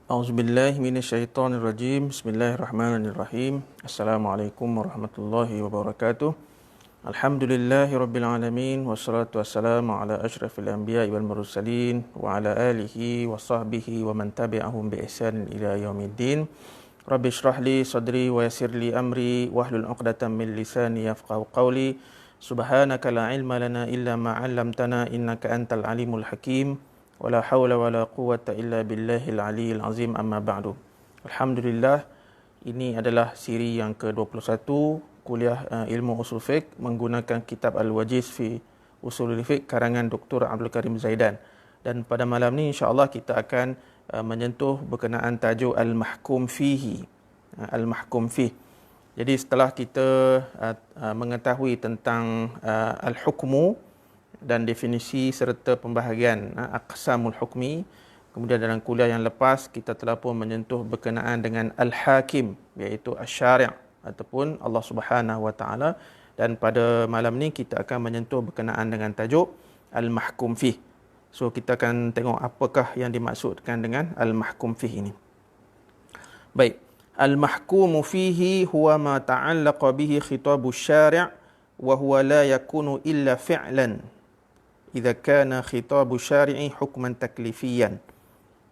A'udzubillahi minasyaitonirrajim. Bismillahirrahmanirrahim. Assalamualaikum warahmatullahi wabarakatuh. Alhamdulillahirabbil alamin wassalatu wassalamu ala asyrafil anbiya'i wal mursalin wa ala alihi wa sahbihi wa man tabi'ahum bi ihsan ila yaumiddin. Rabbi shrah li sadri wa yassir li amri wahlul 'uqdatam min lisani yafqahu qawli. Subhanaka la ilma lana illa ma 'allamtana innaka antal alimul hakim. Wala hawla wala quwwata illa billahil aliyyil azim, amma ba'du. Alhamdulillah, ini adalah siri yang ke-21 kuliah ilmu usul fiqh menggunakan kitab Al-Wajiz fi Usulul Fiqh karangan Dr. Abdul Karim Zaidan. Dan pada malam ni insya-Allah kita akan menyentuh berkenaan tajuk al-mahkum fihi. Al-mahkum fih. Jadi setelah kita mengetahui tentang al-hukmu dan definisi serta pembahagian aqsamul hukmi, kemudian dalam kuliah yang lepas kita telah pun menyentuh berkenaan dengan al-hakim, iaitu asy-syari' ataupun Allah Subhanahu wa taala, dan pada malam ni kita akan menyentuh berkenaan dengan tajuk al-mahkum fih. So kita akan tengok apakah yang dimaksudkan dengan al-mahkum fih ini. Baik, al-mahkumu fihi huwa ma ta'allaqa bihi khitabush syari' wa huwa la yakunu illa fi'lan إذا كان خطاب الشارع حكما تكليفيا.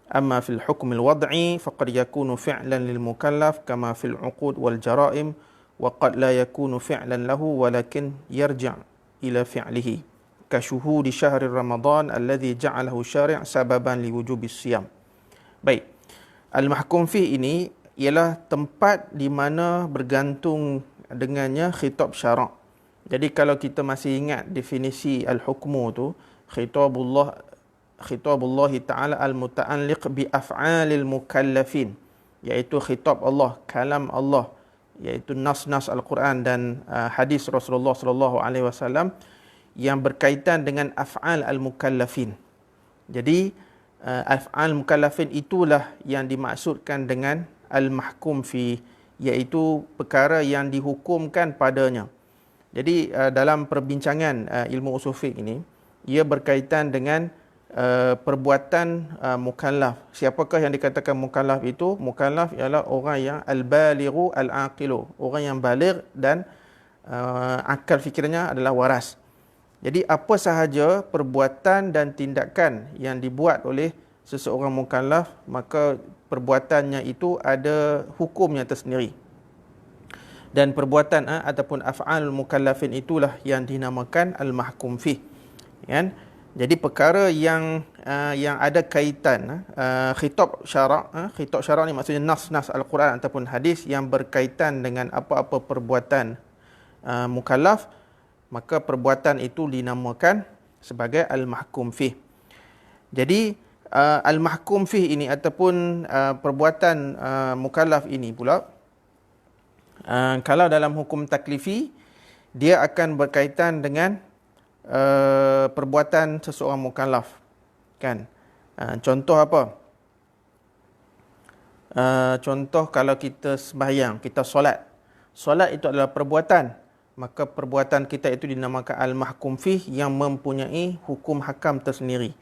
أما في الحكم الوضعي فقد يكون فعلا للمكلف كما في العقود والجرائم، وقد لا يكون فعلا له ولكن يرجع إلى فعله كشهود شهر رمضان الذي جعله الشارع سببا لوجوب الصيام. Baik, al-mahkum fih ini ialah tempat di mana bergantung dengannya khitab syarak. Jadi kalau kita masih ingat definisi al-hukmu tu, khitabullah ta'ala al-muta'alliq bi af'alil mukallafin, iaitu khitab Allah, kalam Allah, iaitu nas-nas al-Quran dan hadis Rasulullah sallallahu alaihi wasallam yang berkaitan dengan af'al al-mukallafin. Jadi af'al mukallafin itulah yang dimaksudkan dengan al-mahkum fi, iaitu perkara yang dihukumkan padanya. Jadi dalam perbincangan ilmu usul fiqh ini, ia berkaitan dengan perbuatan mukallaf. Siapakah yang dikatakan mukallaf itu? Mukallaf ialah orang yang al-balighu al-aqilu, orang yang baligh dan akal fikirannya adalah waras. Jadi apa sahaja perbuatan dan tindakan yang dibuat oleh seseorang mukallaf, maka perbuatannya itu ada hukumnya tersendiri. Dan perbuatan ataupun af'al mukallafin itulah yang dinamakan al-mahkum fih. Kan? Jadi perkara yang ada kaitan khitab syarak, khitab syarak ni maksudnya nas-nas al-Quran ataupun hadis yang berkaitan dengan apa-apa perbuatan mukallaf, maka perbuatan itu dinamakan sebagai al-mahkum fih. Jadi al-mahkum fih ini ataupun perbuatan mukallaf ini pula, kalau dalam hukum taklifi, dia akan berkaitan dengan perbuatan seseorang mukallaf, kan? Contoh apa? Contoh kalau kita sembahyang, kita solat. Solat itu adalah perbuatan, maka perbuatan kita itu dinamakan al-mahkum fih yang mempunyai hukum hakam tersendiri.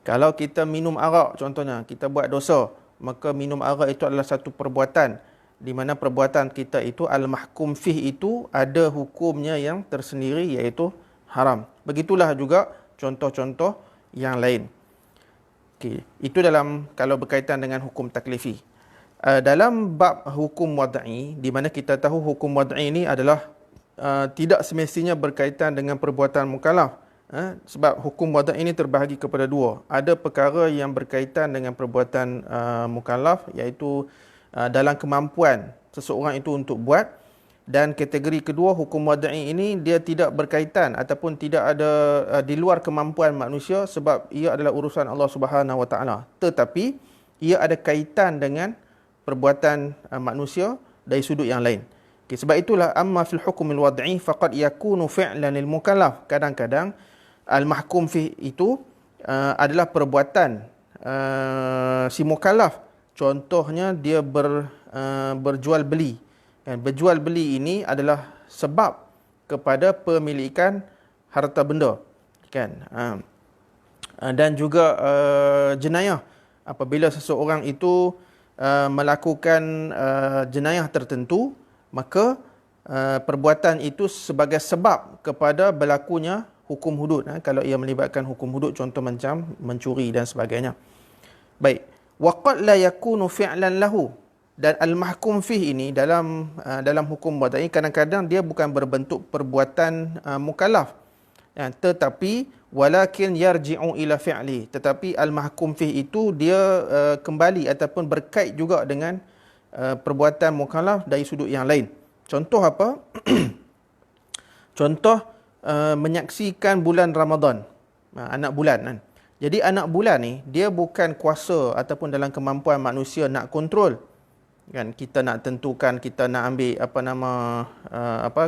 Kalau kita minum arak contohnya, kita buat dosa, maka minum arak itu adalah satu perbuatan di mana perbuatan kita itu al-mahkum fih itu ada hukumnya yang tersendiri, iaitu haram. Begitulah juga contoh-contoh yang lain. Okey, itu dalam kalau berkaitan dengan hukum taklifi. Dalam bab hukum wad'i, di mana kita tahu hukum wad'i ini adalah tidak semestinya berkaitan dengan perbuatan mukallaf. Sebab hukum wad'i ini terbahagi kepada dua. Ada perkara yang berkaitan dengan perbuatan mukallaf, iaitu dalam kemampuan seseorang itu untuk buat, dan kategori kedua hukum wad'i ini dia tidak berkaitan ataupun tidak ada di luar kemampuan manusia, sebab ia adalah urusan Allah Subhanahu wa taala, tetapi ia ada kaitan dengan perbuatan manusia dari sudut yang lain. Okay, sebab itulah amma fil hukmil wad'i faqad yakunu fi'lan lil mukallaf. Kadang-kadang al-mahkum fi itu adalah perbuatan si mukallaf. Contohnya dia berjual beli. Dan berjual beli ini adalah sebab kepada pemilikan harta benda, kan? Dan juga jenayah apabila seseorang itu melakukan jenayah tertentu, maka perbuatan itu sebagai sebab kepada berlakunya hukum hudud. Kalau ia melibatkan hukum hudud, contoh macam mencuri dan sebagainya. Baik. Waqad la yakunu fi'lan lahu. Dan al-mahkum fih ini dalam hukum wadai kadang-kadang dia bukan berbentuk perbuatan mukallaf. Tetapi walakin yarji'u ila fi'li. Tetapi al-mahkum fih itu dia kembali ataupun berkait juga dengan perbuatan mukallaf dari sudut yang lain. Contoh apa? Contoh menyaksikan bulan Ramadan, anak bulan kan. Jadi anak bulan ni dia bukan kuasa ataupun dalam kemampuan manusia nak kontrol. Kan kita nak tentukan, kita nak ambil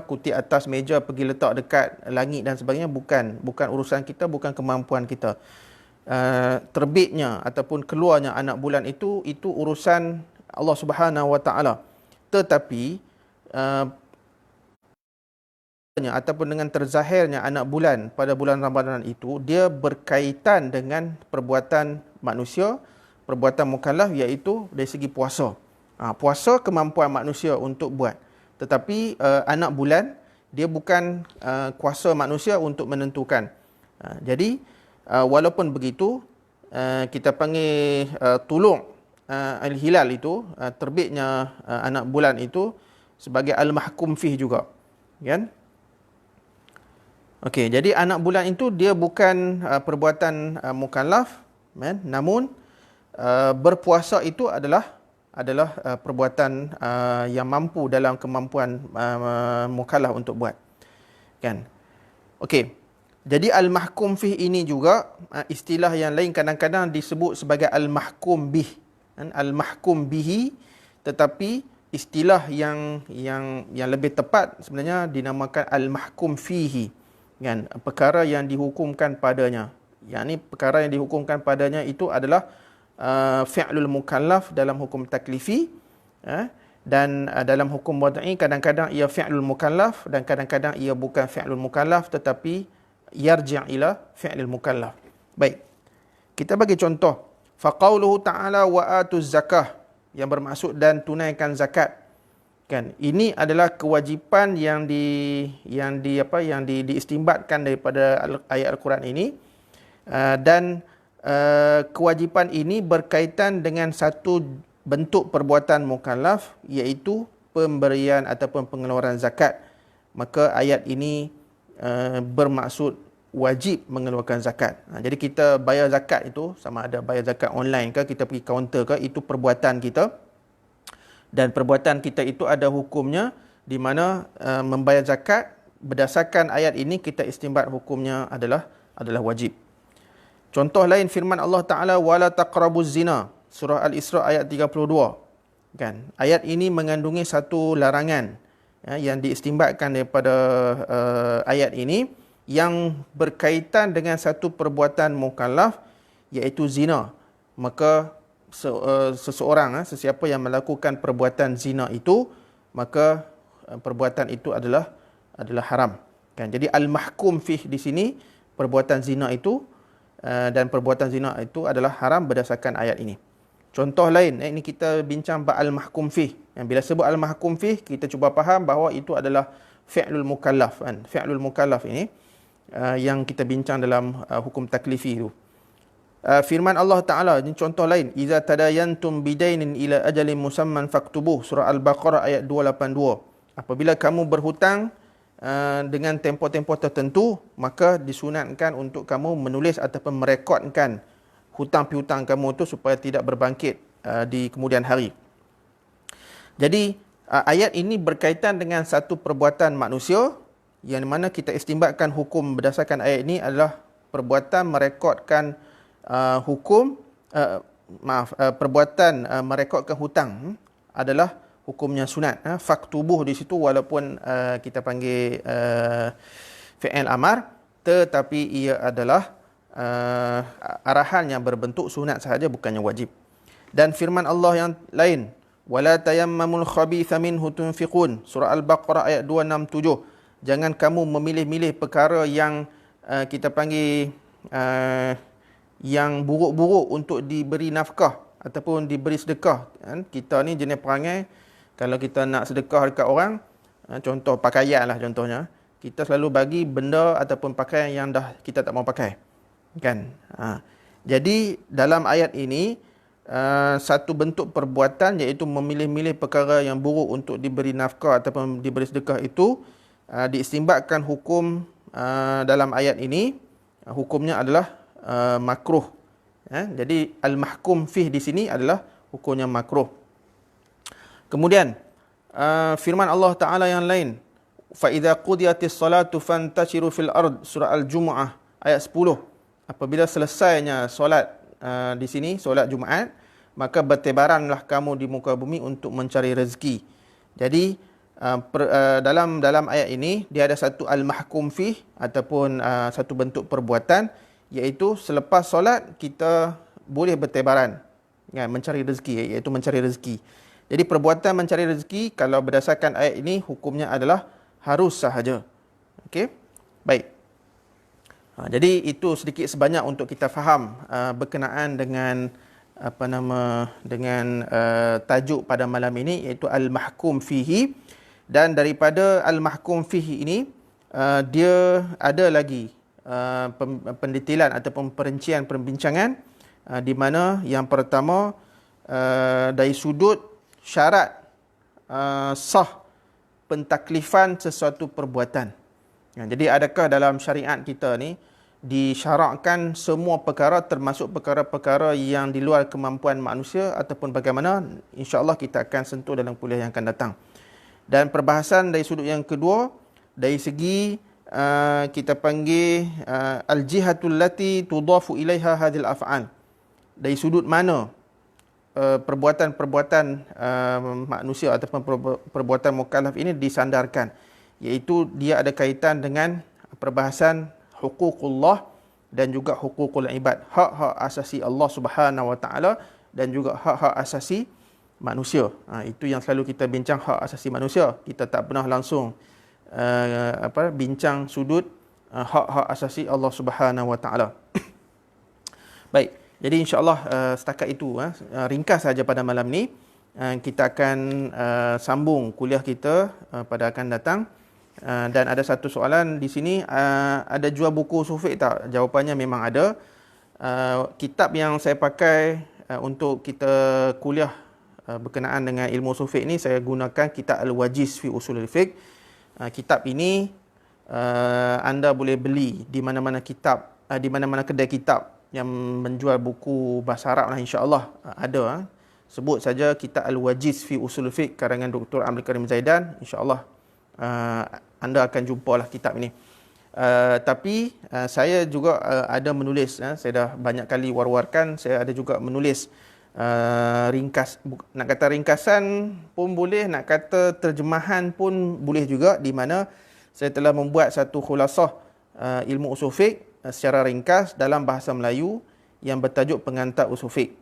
kuti atas meja pergi letak dekat langit dan sebagainya, bukan urusan kita, bukan kemampuan kita. Terbitnya ataupun keluarnya anak bulan itu urusan Allah Subhanahu Wa Taala. Tetapi ataupun dengan terzahirnya anak bulan pada bulan Ramadan itu, dia berkaitan dengan perbuatan manusia, perbuatan mukallaf, iaitu dari segi puasa. Puasa kemampuan manusia untuk buat. Tetapi anak bulan, dia bukan kuasa manusia untuk menentukan. Jadi, walaupun begitu, kita panggil tulung al-hilal itu, terbitnya anak bulan itu, sebagai al-mahkum fih juga. Kan? Okey, jadi anak bulan itu dia bukan perbuatan mukallaf, namun berpuasa itu adalah perbuatan yang mampu dalam kemampuan mukallaf untuk buat. Kan? Okey. Jadi al-mahkum fih ini juga istilah yang lain kadang-kadang disebut sebagai al-mahkum bih. Al-mahkum bihi, tetapi istilah yang lebih tepat sebenarnya dinamakan al-mahkum fihi. Kan? Perkara yang dihukumkan padanya. Yakni perkara yang dihukumkan padanya itu adalah fi'lul mukallaf dalam hukum taklifi, dan dalam hukum wad'i kadang-kadang ia fi'lul mukallaf dan kadang-kadang ia bukan fi'lul mukallaf tetapi yarji' ila fi'lul mukallaf. Baik. Kita bagi contoh. Faqauluhu ta'ala wa atuz zakah, yang bermaksud dan tunaikan zakat. Kan? Ini adalah kewajipan yang diistimbatkan daripada ayat Al-Quran ini, dan kewajipan ini berkaitan dengan satu bentuk perbuatan mukallaf, iaitu pemberian ataupun pengeluaran zakat. Maka ayat ini bermaksud wajib mengeluarkan zakat. Jadi kita bayar zakat itu, sama ada bayar zakat online ke, kita pergi kaunter ke, itu perbuatan kita. Dan perbuatan kita itu ada hukumnya, di mana membayar zakat berdasarkan ayat ini kita istimbat hukumnya adalah wajib. Contoh lain firman Allah Ta'ala, wala taqrabuz zina, surah Al-Isra ayat 32. Kan? Ayat ini mengandungi satu larangan yang diistimbatkan daripada ayat ini, yang berkaitan dengan satu perbuatan mukallaf, iaitu zina. Maka seseorang, sesiapa yang melakukan perbuatan zina itu, maka perbuatan itu adalah haram. Kan? Jadi al-mahkum fih di sini, perbuatan zina itu, dan perbuatan zina itu adalah haram berdasarkan ayat ini. Contoh lain, ini kita bincang bab al-mahkum fih. Yang bila sebut al-mahkum fih, kita cuba faham bahawa itu adalah fi'lul mukallaf. Kan? Fi'lul mukallaf ini yang kita bincang dalam hukum taklifi itu. Firman Allah Ta'ala, ini contoh lain. Iza tadayantum bidainin ila ajalin musamman faktubuh, surah Al-Baqarah ayat 282. Apabila kamu berhutang dengan tempoh-tempoh tertentu, maka disunatkan untuk kamu menulis ataupun merekodkan hutang piutang kamu itu supaya tidak berbangkit di kemudian hari. Jadi ayat ini berkaitan dengan satu perbuatan manusia, yang mana kita istimbatkan hukum berdasarkan ayat ini adalah perbuatan merekodkan perbuatan merekodkan hutang adalah hukumnya sunat. Faktubuh di situ walaupun kita panggil fi'il amar, tetapi ia adalah arahan yang berbentuk sunat sahaja, bukannya wajib. Dan firman Allah yang lain, wala tayammamul khabitha minhu tunfiqun, surah Al-Baqarah ayat 267. Jangan kamu memilih-milih perkara yang kita panggil yang buruk-buruk untuk diberi nafkah. ataupun diberi sedekah. Kan? Kita ni jenis perangai, kalau kita nak sedekah dekat orang, contoh pakaian lah contohnya, kita selalu bagi benda ataupun pakaian yang dah kita tak mau pakai. Kan? Jadi dalam ayat ini, satu bentuk perbuatan iaitu memilih-milih perkara yang buruk untuk diberi nafkah ataupun diberi sedekah itu diistimbatkan hukum dalam ayat ini, hukumnya adalah makruh. Jadi al-mahkum fih di sini adalah hukumnya makruh. Kemudian firman Allah Taala yang lain, fa idza qudiyatis salatu fantashiru fil ard, surah al-jumuah ayat 10. Apabila selesainya solat di sini, solat Jumaat, maka bertebaranlah kamu di muka bumi untuk mencari rezeki. Jadi dalam ayat ini dia ada satu al-mahkum fih ataupun satu bentuk perbuatan, iaitu selepas solat kita boleh bertebaran, mencari rezeki, iaitu mencari rezeki. Jadi perbuatan mencari rezeki kalau berdasarkan ayat ini hukumnya adalah harus sahaja. Okey. Baik. Jadi itu sedikit sebanyak untuk kita faham berkenaan dengan tajuk pada malam ini, iaitu al-mahkum fihi. Dan daripada al-mahkum fihi ini dia ada lagi pendetailan ataupun perincian perbincangan, di mana yang pertama dari sudut syarat sah pentaklifan sesuatu perbuatan. Jadi adakah dalam syariat kita ni disyarakkan semua perkara termasuk perkara-perkara yang di luar kemampuan manusia ataupun bagaimana? InsyaAllah kita akan sentuh dalam kuliah yang akan datang. Dan perbahasan dari sudut yang kedua, dari segi kita panggil al-jihatul lati tudafu ilaiha hadhil af'al. Dari sudut mana perbuatan-perbuatan manusia ataupun perbuatan mukallaf ini disandarkan, iaitu dia ada kaitan dengan perbahasan huququllah dan juga huququl ibad, hak-hak asasi Allah Subhanahu Wa Taala dan juga hak-hak asasi manusia. Itu yang selalu kita bincang, hak asasi manusia. Kita tak pernah langsung bincang sudut hak-hak asasi Allah Subhanahu Wa Taala. Baik, jadi insya-Allah setakat itu ringkas saja pada malam ni. Kita akan sambung kuliah kita pada akan datang. Dan ada satu soalan di sini, ada jual buku usul fiqh tak? Jawapannya memang ada. Kitab yang saya pakai untuk kita kuliah berkenaan dengan ilmu usul fiqh ni, saya gunakan kitab Al-Wajiz fi Usulul Fiqh. Kitab ini anda boleh beli di mana-mana di mana-mana kedai kitab yang menjual buku bahasa Arab lah, insya-Allah ada. Sebut saja kitab Al-Wajiz fi Usulul Fiqh karangan Dr. Abdul Karim Zaidan, insya-Allah anda akan jumpalah kitab ini. Tapi saya juga ada menulis, saya dah banyak kali war-warkan, saya ada juga menulis ringkas, nak kata ringkasan pun boleh, nak kata terjemahan pun boleh juga, di mana saya telah membuat satu khulasah ilmu usul fiqh secara ringkas dalam bahasa Melayu yang bertajuk Pengantar Usul Fiqh,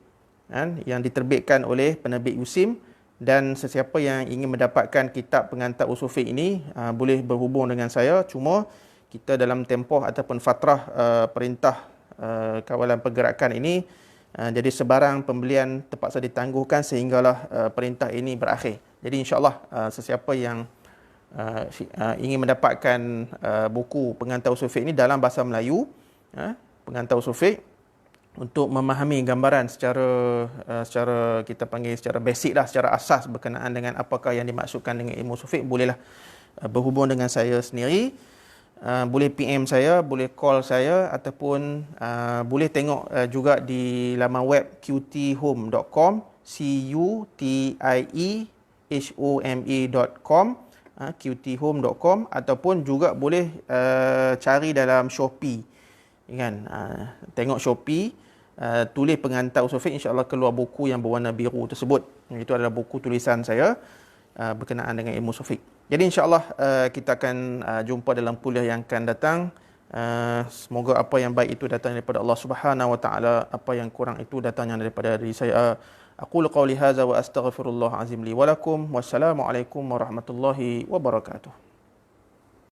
yang diterbitkan oleh penerbit USIM. Dan sesiapa yang ingin mendapatkan kitab Pengantar Usul Fiqh ini boleh berhubung dengan saya. Cuma kita dalam tempoh ataupun fatrah perintah kawalan pergerakan ini, jadi sebarang pembelian terpaksa ditangguhkan sehinggalah perintah ini berakhir. Jadi insya-Allah sesiapa yang ingin mendapatkan buku Pengantar Usul Fiqh ini dalam bahasa Melayu, Pengantar Usul Fiqh, untuk memahami gambaran secara kita panggil secara basic lah, secara asas berkenaan dengan apakah yang dimaksudkan dengan ilmu usul fiqh, bolehlah berhubung dengan saya sendiri. Boleh PM saya, boleh call saya, ataupun boleh tengok juga di laman web qthome.com, qtiehome.com, qthome.com, ataupun juga boleh cari dalam Shopee, kan? Tengok Shopee, tulis Pengantar Usul Fiqh, insya-Allah keluar buku yang berwarna biru tersebut. Itu adalah buku tulisan saya berkenaan dengan ilmu usul fiqh. Jadi insya-Allah kita akan jumpa dalam kuliah yang akan datang. Semoga apa yang baik itu datang daripada Allah Subhanahu Wa Taala, apa yang kurang itu datangnya daripada diri saya. Aqulu qawli hadza wa astaghfirullah azim li wa lakum. Wassalamualaikum warahmatullahi wabarakatuh.